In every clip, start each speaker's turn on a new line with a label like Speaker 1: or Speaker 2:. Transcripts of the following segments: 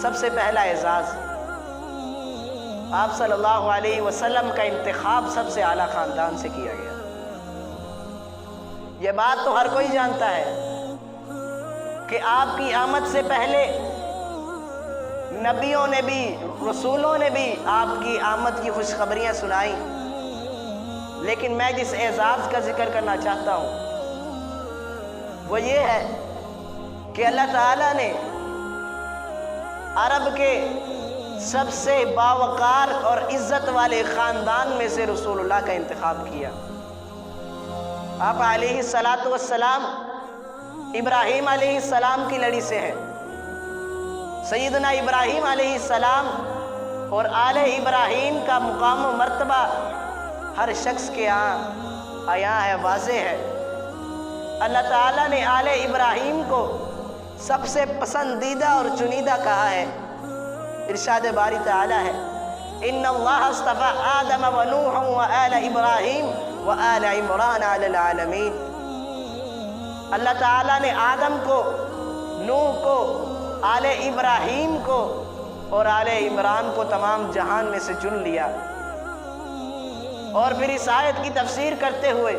Speaker 1: سب سے پہلا اعزاز، آپ صلی اللہ علیہ وسلم کا انتخاب سب سے اعلیٰ خاندان سے کیا گیا۔ یہ بات تو ہر کوئی جانتا ہے کہ آپ کی آمد سے پہلے نبیوں نے بھی، رسولوں نے بھی آپ کی آمد کی خوشخبریاں سنائیں، لیکن میں جس اعزاز کا ذکر کرنا چاہتا ہوں وہ یہ ہے کہ اللہ تعالیٰ نے عرب کے سب سے باوقار اور عزت والے خاندان میں سے رسول اللہ کا انتخاب کیا۔ آپ علیہ السلام ابراہیم علیہ السلام کی لڑی سے ہیں۔ سیدنا ابراہیم علیہ السلام اور آل ابراہیم کا مقام و مرتبہ ہر شخص کے یہاں عیاں ہے، واضح ہے۔ اللہ تعالیٰ نے آل ابراہیم کو سب سے پسندیدہ اور چنیدہ کہا ہے۔ ارشاد باری تعالیٰ ہے، ان اللہ اصطفیٰ آدم و نوح و آل ابراہیم و آل عمران علی العالمین۔ اللہ تعالیٰ نے آدم کو، نوح کو، آل ابراہیم کو اور آل عمران کو تمام جہان میں سے چن لیا۔ اور پھر اس آیت کی تفسیر کرتے ہوئے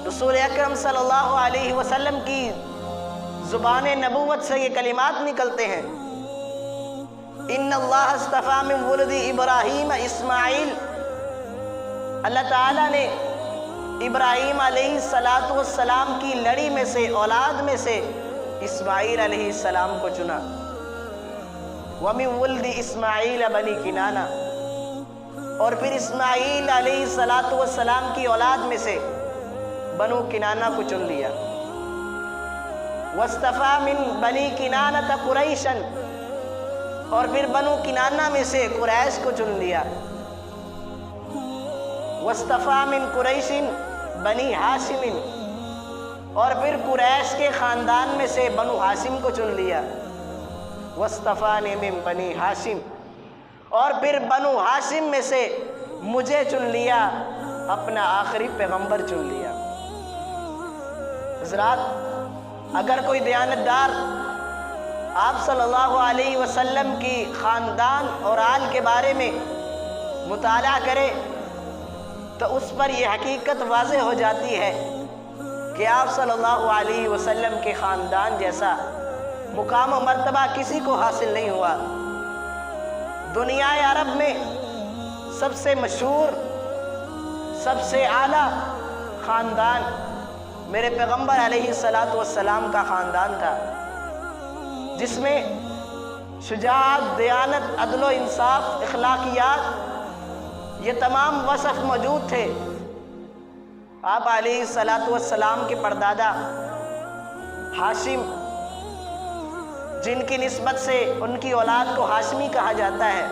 Speaker 1: رسول اکرم صلی اللہ علیہ وسلم کی زبان نبوت سے یہ کلمات نکلتے ہیں، ان اللہ اصطفیٰ من ولد ابراہیم اسماعیل۔ اللہ تعالیٰ نے ابراہیم علیہ السلام کی لڑی میں سے، اولاد میں سے اسماعیل علیہ السلام کو چنا۔ وَمِن وَلْدِ اسماعیل بنی کنانہ، اور پھر اسماعیل علیہ السلام کی اولاد میں سے بنو کنانہ کو چن لیا۔ وَاصْطَفَىٰ مِن بنی کنانہ قُرَيْشًا، اور پھر بنو کنانہ میں سے قریش کو چن لیا۔ وَاصْطَفَىٰ مِن قُرَيْشٍ بنی ہاشم، اور پھر قریش کے خاندان میں سے بنو ہاشم کو چن لیا۔ وَاصْطَفَانِ مِن بنی ہاشم، اور پھر بنو ہاشم میں سے مجھے چن لیا، اپنا آخری پیغمبر چن لیا۔ حضرات، اگر کوئی دیانتدار آپ صلی اللہ علیہ وسلم کی خاندان اور آل کے بارے میں مطالعہ کرے تو اس پر یہ حقیقت واضح ہو جاتی ہے کہ آپ صلی اللہ علیہ وسلم کے خاندان جیسا مقام و مرتبہ کسی کو حاصل نہیں ہوا۔ دنیا عرب میں سب سے مشہور، سب سے اعلیٰ خاندان میرے پیغمبر علیہ السلام کا خاندان تھا، جس میں شجاعت، دیانت، عدل و انصاف، اخلاقیات، یہ تمام وصف موجود تھے۔ آپ علیہ السلام کے پردادا ہاشم، جن کی نسبت سے ان کی اولاد کو ہاشمی کہا جاتا ہے،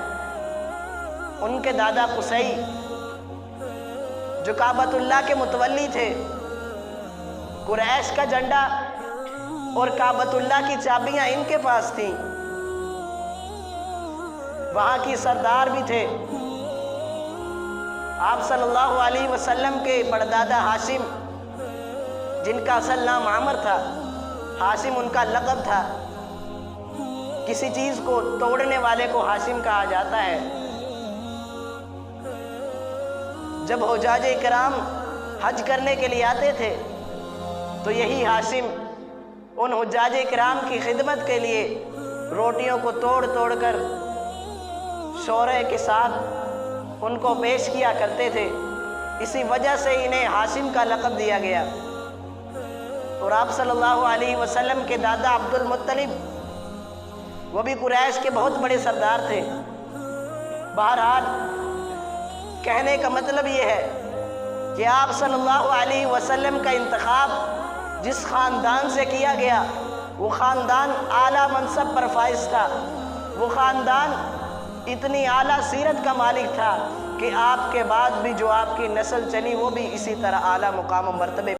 Speaker 1: ان کے دادا قصی جو کعبۃ اللہ کے متولی تھے، قریش کا جھنڈا اور کعبۃ اللہ کی چابیاں ان کے پاس تھیں، وہاں کی سردار بھی تھے۔ آپ صلی اللہ علیہ وسلم کے پردادا ہاشم، جن کا اصل نام عامر تھا، ہاشم ان کا لقب تھا۔ کسی چیز کو توڑنے والے کو ہاشم کہا جاتا ہے۔ جب حجاج کرام حج کرنے کے لیے آتے تھے تو یہی ہاشم ان حجاج کرام کی خدمت کے لیے روٹیوں کو توڑ توڑ کر شورے کے ساتھ ان کو پیش کیا کرتے تھے۔ اسی وجہ سے انہیں ہاشم کا لقب دیا گیا۔ اور آپ صلی اللہ علیہ وسلم کے دادا عبد المطلب، وہ بھی قریش کے بہت بڑے سردار تھے۔ بہرحال کہنے کا مطلب یہ ہے کہ آپ صلی اللہ علیہ وسلم کا انتخاب جس خاندان سے کیا گیا وہ خاندان اعلیٰ منصب پر فائز تھا، وہ خاندان اتنی اعلیٰ سیرت کا مالک تھا کہ آپ کے بعد بھی جو آپ کی نسل چلی وہ بھی اسی طرح اعلیٰ مقام و مرتبے